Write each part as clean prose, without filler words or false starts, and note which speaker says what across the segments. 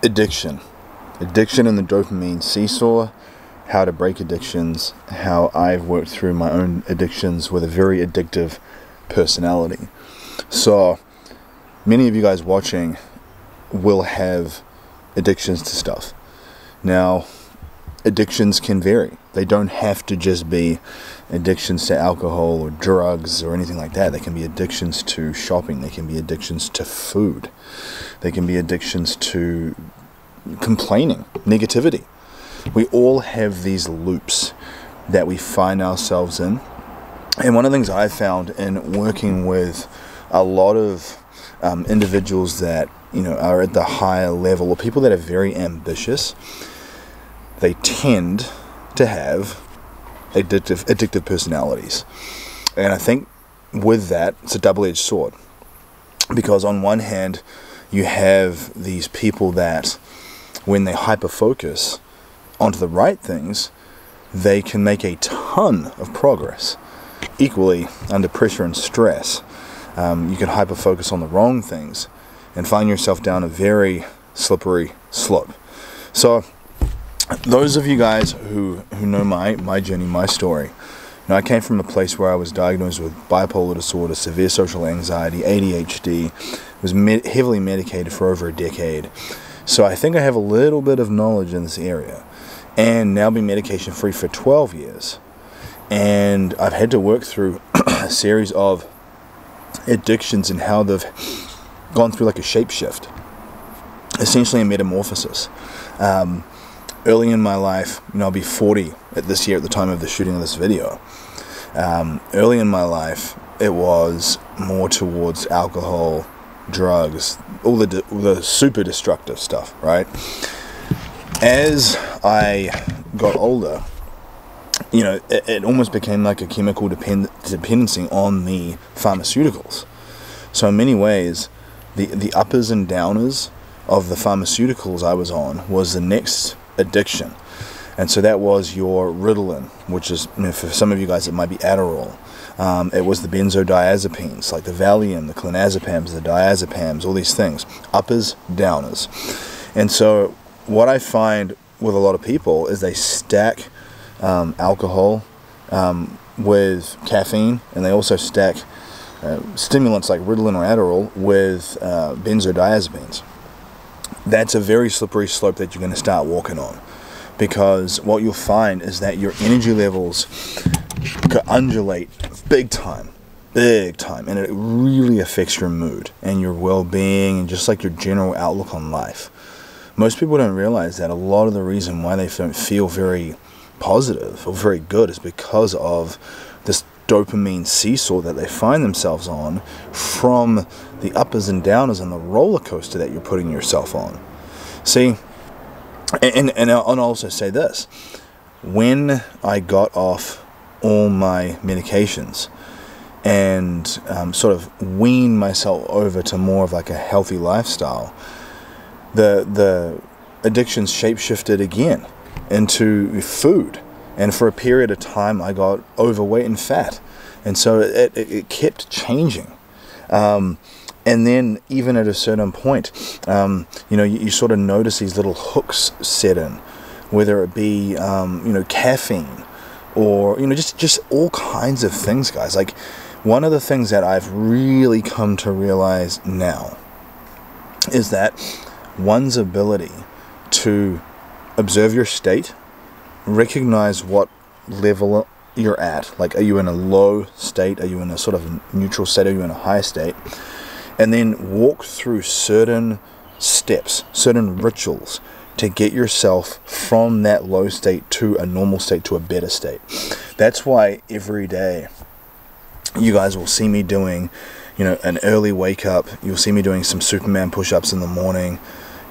Speaker 1: Addiction and the dopamine seesaw, how to break addictions, how I've worked through my own addictions with a very addictive personality. So many of you guys watching will have addictions to stuff. Now, addictions can vary. They don't have to just be addictions to alcohol or drugs or anything like that. They can be addictions to shopping. They can be addictions to food. They can be addictions to complaining, negativity. We all have these loops that we find ourselves in. And one of the things I've found in working with a lot of individuals that are at the higher level, or people that are very ambitious, they tend to have addictive personalities. And I think with that, it's a double-edged sword. Because on one hand, you have these people that, when they hyper-focus onto the right things, they can make a ton of progress. Equally, under pressure and stress, you can hyper-focus on the wrong things and find yourself down a very slippery slope. So, those of you guys who know my journey, my story, I came from a place where I was diagnosed with bipolar disorder, severe social anxiety, ADHD, was heavily medicated for over a decade. So I think I have a little bit of knowledge in this area, and now been medication free for 12 years. And I've had to work through a series of addictions and how they've gone through like a shapeshift, essentially a metamorphosis. Early in my life, I'll be 40 this year at the time of the shooting of this video. Early in my life, it was more towards alcohol, drugs, all the super destructive stuff, right? As I got older, it almost became like a chemical dependency on the pharmaceuticals. So in many ways, the uppers and downers of the pharmaceuticals I was on was the next addiction. And so that was your Ritalin, which is, for some of you guys it might be Adderall. It was the benzodiazepines, like the Valium, the clonazepams, the diazepams, all these things. Uppers, downers. And so what I find with a lot of people is they stack alcohol with caffeine, and they also stack stimulants like Ritalin or Adderall with benzodiazepines. That's a very slippery slope that you're going to start walking on, because what you'll find is that your energy levels undulate big time, and it really affects your mood and your well-being and just like your general outlook on life. Most people don't realize that a lot of the reason why they don't feel very positive or very good is because of this dopamine seesaw that they find themselves on from the uppers and downers and the roller coaster that you're putting yourself on. See, and I'll also say this: when I got off all my medications and sort of weaned myself over to more of like a healthy lifestyle, the addictions shape-shifted again into food. And for a period of time, I got overweight and fat. And so it kept changing. And then even at a certain point, you sort of notice these little hooks set in, whether it be, caffeine or, just all kinds of things, guys. Like, one of the things that I've really come to realize now is that one's ability to observe your state, recognize what level you're at. Like, are you in a low state? Are you in a sort of neutral state? Are you in a high state? And then walk through certain steps, certain rituals to get yourself from that low state to a normal state, to a better state. That's why every day you guys will see me doing, an early wake up. You'll see me doing some Superman push-ups in the morning.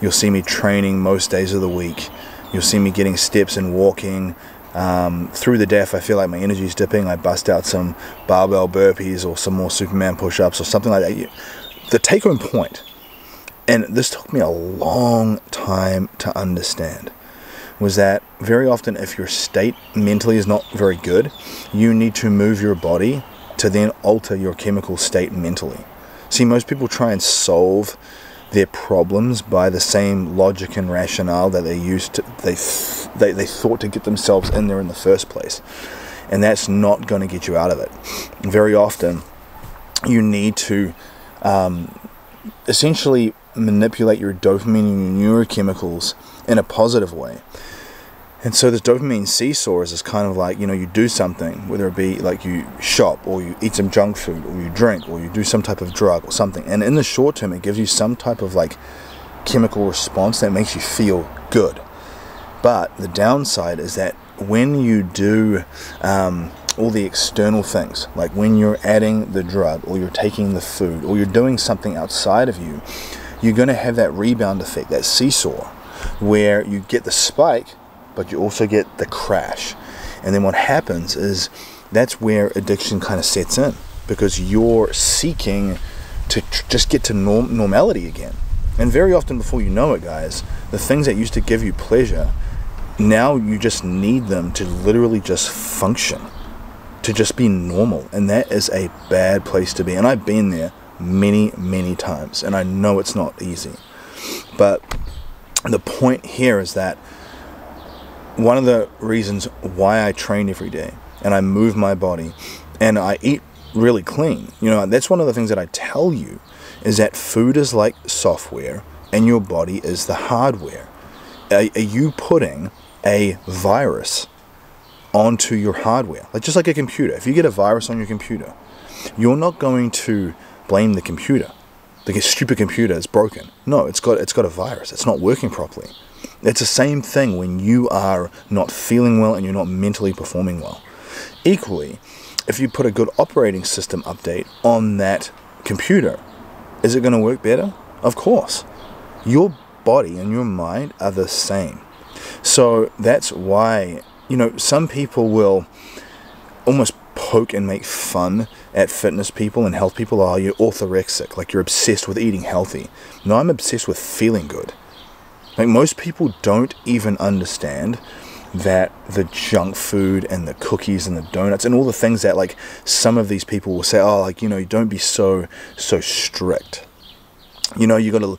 Speaker 1: You'll see me training most days of the week. You'll see me getting steps and walking. Through the day, if I feel like my energy's dipping, I bust out some barbell burpees or some more Superman push-ups or something like that. The take-home point, and this took me a long time to understand, was that very often if your state mentally is not very good, you need to move your body to then alter your chemical state mentally. See, most people try and solve their problems by the same logic and rationale that they thought to get themselves in there in the first place. And that's not going to get you out of it. Very often, you need to essentially manipulate your dopamine and your neurochemicals in a positive way. And so this dopamine seesaw is kind of like, you do something, whether it be like you shop or you eat some junk food or you drink or you do some type of drug or something. And in the short term, it gives you some type of like chemical response that makes you feel good. But the downside is that when you do all the external things, like when you're adding the drug or you're taking the food or you're doing something outside of you, you're going to have that rebound effect, that seesaw, where you get the spike, but you also get the crash. And then what happens is that's where addiction kind of sets in, because you're seeking to just get to normality again. And very often before you know it, guys, the things that used to give you pleasure, now you just need them to literally just function, to just be normal. And that is a bad place to be. And I've been there many, many times, and I know it's not easy. But the point here is that one of the reasons why I train every day and I move my body and I eat really clean, that's one of the things that I tell you, is that food is like software and your body is the hardware. Are you putting a virus onto your hardware? Just like a computer. If you get a virus on your computer, you're not going to blame the computer. The stupid computer is broken. No, it's got a virus. It's not working properly. It's the same thing when you are not feeling well and you're not mentally performing well. Equally, if you put a good operating system update on that computer, is it going to work better? Of course. Your body and your mind are the same. So that's why, some people will almost poke and make fun at fitness people and health people. Oh, you're orthorexic, like you're obsessed with eating healthy. No, I'm obsessed with feeling good. Like, most people don't even understand that the junk food and the cookies and the donuts and all the things that, like, some of these people will say, oh, like, don't be so strict. You got to,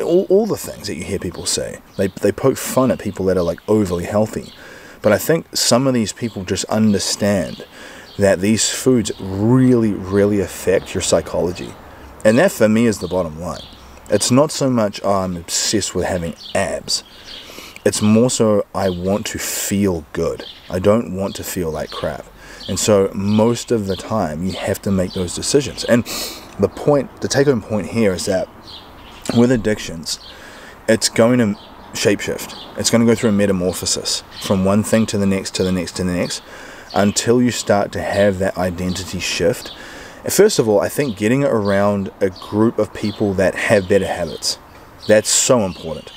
Speaker 1: all the things that you hear people say. They poke fun at people that are, like, overly healthy. But I think some of these people just understand that these foods really, really affect your psychology. And that, for me, is the bottom line. It's not so much, oh, I'm obsessed with having abs. It's more so I want to feel good. I don't want to feel like crap. And so most of the time you have to make those decisions. And the take-home point here is that with addictions, it's going to shapeshift. It's going to go through a metamorphosis from one thing to the next, to the next, to the next, until you start to have that identity shift. First of all, I think getting around a group of people that have better habits, that's so important.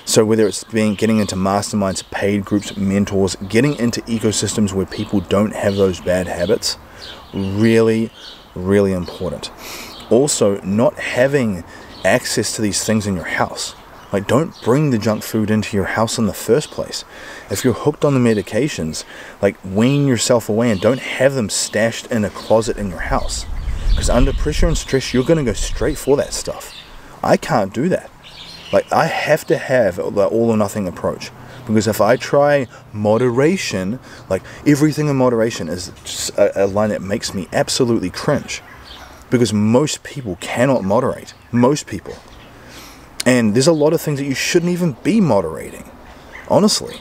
Speaker 1: So whether it's getting into masterminds, paid groups, mentors, getting into ecosystems where people don't have those bad habits, really, really important. Also, not having access to these things in your house. Like, don't bring the junk food into your house in the first place. If you're hooked on the medications, like, wean yourself away and don't have them stashed in a closet in your house. Because under pressure and stress, you're going to go straight for that stuff. I can't do that. Like, I have to have the all or nothing approach. Because if I try moderation, like, everything in moderation is just a line that makes me absolutely cringe. Because most people cannot moderate. Most people. And there's a lot of things that you shouldn't even be moderating. Honestly.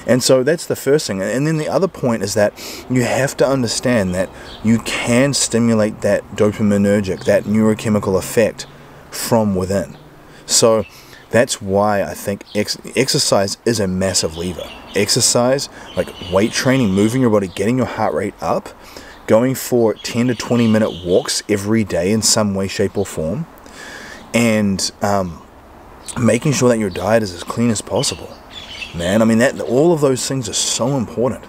Speaker 1: And so that's the first thing. And then the other point is that you have to understand that you can stimulate that dopaminergic, that neurochemical effect from within. So that's why I think exercise is a massive lever. Exercise, like weight training, moving your body, getting your heart rate up, going for 10 to 20 minute walks every day in some way, shape or form, and making sure that your diet is as clean as possible. Man, I mean, all of those things are so important.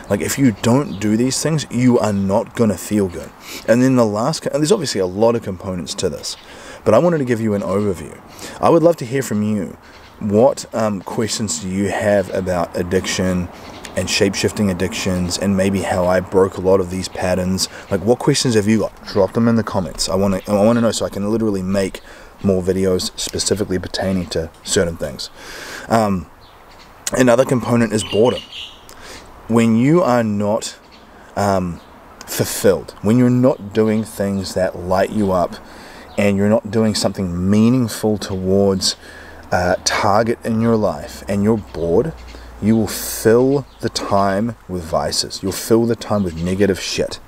Speaker 1: Like, if you don't do these things, you are not going to feel good. And then there's obviously a lot of components to this, but I wanted to give you an overview. I would love to hear from you. What questions do you have about addiction and shape-shifting addictions, and maybe how I broke a lot of these patterns? Like, what questions have you got? Drop them in the comments. I want to know, so I can literally make more videos specifically pertaining to certain things. Another component is boredom. When you are not fulfilled, when you're not doing things that light you up, and you're not doing something meaningful towards a target in your life, and you're bored, you will fill the time with vices. You'll fill the time with negative shit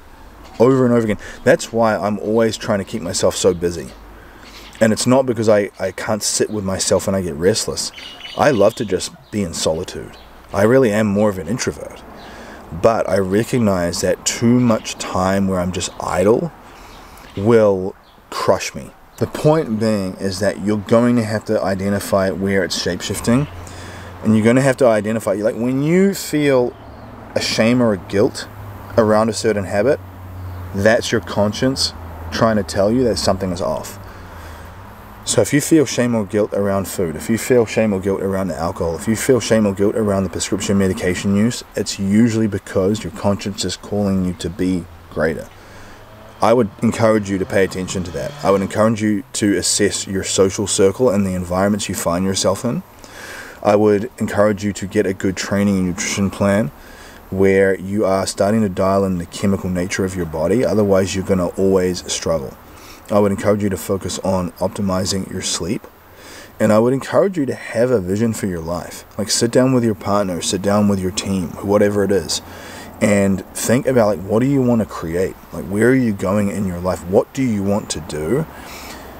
Speaker 1: over and over again. That's why I'm always trying to keep myself so busy. And it's not because I can't sit with myself and I get restless. I love to just be in solitude. I really am more of an introvert. But I recognize that too much time where I'm just idle will crush me. The point being is that you're going to have to identify where it's shape-shifting, and you're going to have to identify, like, when you feel a shame or a guilt around a certain habit, that's your conscience trying to tell you that something is off. So if you feel shame or guilt around food, if you feel shame or guilt around the alcohol, if you feel shame or guilt around the prescription medication use, it's usually because your conscience is calling you to be greater. I would encourage you to pay attention to that. I would encourage you to assess your social circle and the environments you find yourself in. I would encourage you to get a good training and nutrition plan where you are starting to dial in the chemical nature of your body. Otherwise, you're going to always struggle. I would encourage you to focus on optimizing your sleep. And I would encourage you to have a vision for your life. Like, sit down with your partner, sit down with your team, whatever it is, and think about, like, what do you want to create? Like, where are you going in your life? What do you want to do?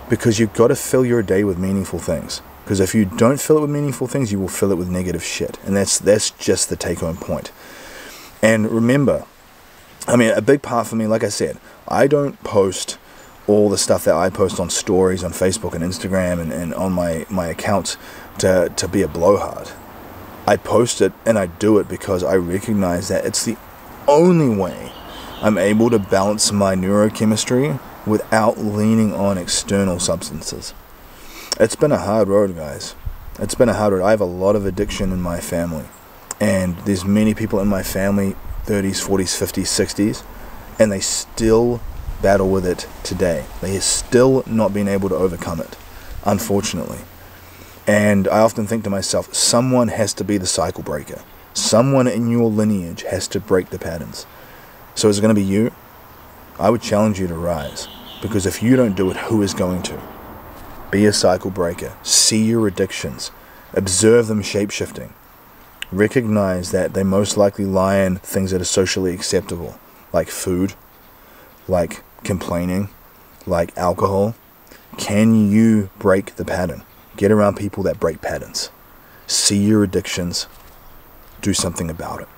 Speaker 1: Because you've got to fill your day with meaningful things. Because if you don't fill it with meaningful things, you will fill it with negative shit. And that's just the take-home point. And remember, I mean, a big part for me, like I said, I don't post all the stuff that I post on stories on Facebook and Instagram and on my accounts to be a blowhard. I post it and I do it because I recognize that it's the only way I'm able to balance my neurochemistry without leaning on external substances. It's been a hard road, guys. It's been a hard road. I have a lot of addiction in my family. And there's many people in my family, 30s, 40s, 50s, 60s, and they still battle with it today. They are still not being able to overcome it, unfortunately. And I often think to myself, someone has to be the cycle breaker. Someone in your lineage has to break the patterns. So is it going to be you? I would challenge you to rise. Because if you don't do it, who is going to? Be a cycle breaker. See your addictions. Observe them shape-shifting. Recognize that they most likely lie in things that are socially acceptable, like food, like complaining, like alcohol. Can you break the pattern? Get around people that break patterns. See your addictions. Do something about it.